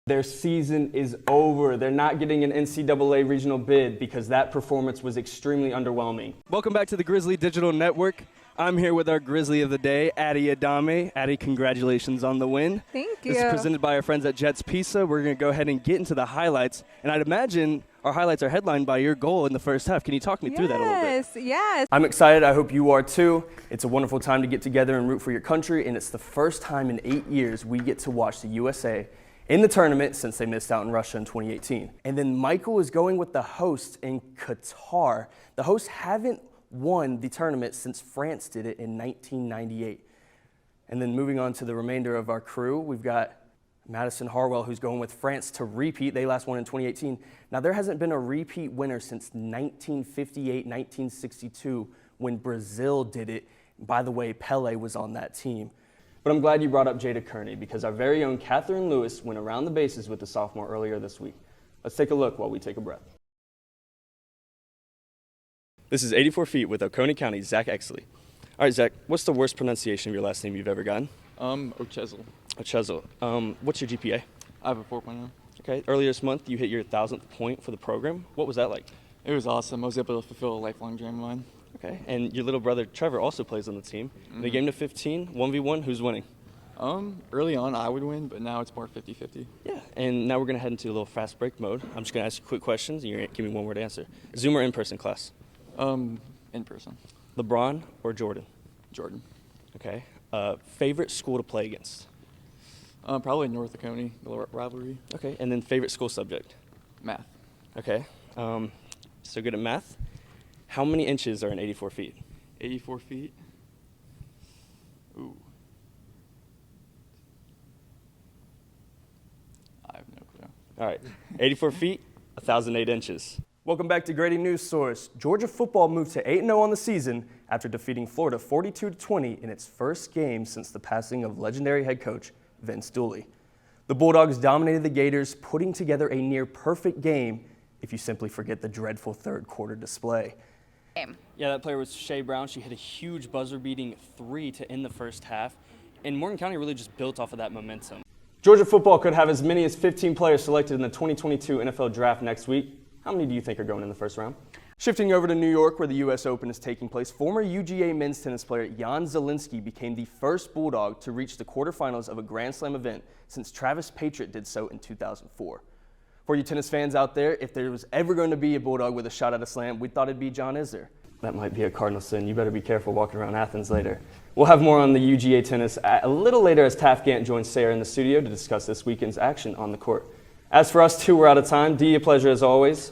Their season is over. They're not getting an NCAA regional bid because that performance was extremely underwhelming. Welcome back to the Grizzly Digital Network. I'm here with our Grizzly of the Day, Addie Adame. Addie, congratulations on the win. Thank you. This is presented by our friends at Jets Pizza. We're going to go ahead and get into the highlights. And I'd imagine our highlights are headlined by your goal in the first half. Can you talk me through that a little bit? Yes. I'm excited. I hope you are too. It's a wonderful time to get together and root for your country. And it's the first time in 8 years we get to watch the USA in the tournament since they missed out in Russia in 2018. And then Michael is going with the hosts in Qatar. The hosts haven't won the tournament since France did it in 1998. And then moving on to the remainder of our crew, we've got Madison Harwell, who's going with France to repeat. They last won in 2018. Now, there hasn't been a repeat winner since 1958, 1962, when Brazil did it. By the way, Pele was on that team. But I'm glad you brought up Jada Kearney because our very own Catherine Lewis went around the bases with the sophomore earlier this week. Let's take a look while we take a breath. This is 84 Feet with Oconee County's Zach Exley. All right, Zach, what's the worst pronunciation of your last name you've ever gotten? Ochezel. Ochezel. What's your GPA? I have a 4.0. Okay, earlier this month you hit your 1,000th point for the program. What was that like? It was awesome. I was able to fulfill a lifelong dream of mine. Okay, and your little brother Trevor also plays on the team. In a game to 15, 1v1, who's winning? Early on I would win, but now it's more 50-50. Yeah, and now we're going to head into a little fast break mode. I'm just going to ask you quick questions, and you're going to give me one word answer. Zoom or in-person class? In person. LeBron or Jordan? Jordan. Okay. Favorite school to play against? Probably North Oconee, the rivalry. Okay, and then favorite school subject? Math. Okay. So good at math. How many inches are in 84 feet? 84 feet. Ooh. I have no clue. All right. 84 feet, 1,008 inches. Welcome back to Grady Sportsource. Georgia football moved to 8-0 on the season after defeating Florida 42-20 in its first game since the passing of legendary head coach Vince Dooley. The Bulldogs dominated the Gators, putting together a near-perfect game if you simply forget the dreadful third-quarter display. Yeah, that player was Shea Brown. She hit a huge buzzer-beating 3 to end the first half, and Morgan County really just built off of that momentum. Georgia football could have as many as 15 players selected in the 2022 NFL Draft next week. How many do you think are going in the first round? Shifting over to New York, where the U.S. Open is taking place, former UGA men's tennis player Jan Zielinski became the first Bulldog to reach the quarterfinals of a Grand Slam event since Travis Patriot did so in 2004. For you tennis fans out there, if there was ever going to be a Bulldog with a shot at a slam, we thought it'd be John Isner. That might be a cardinal sin. You better be careful walking around Athens later. We'll have more on the UGA tennis a little later as Taft Gant joins Sarah in the studio to discuss this weekend's action on the court. As for us two, we're out of time. D, a pleasure as always.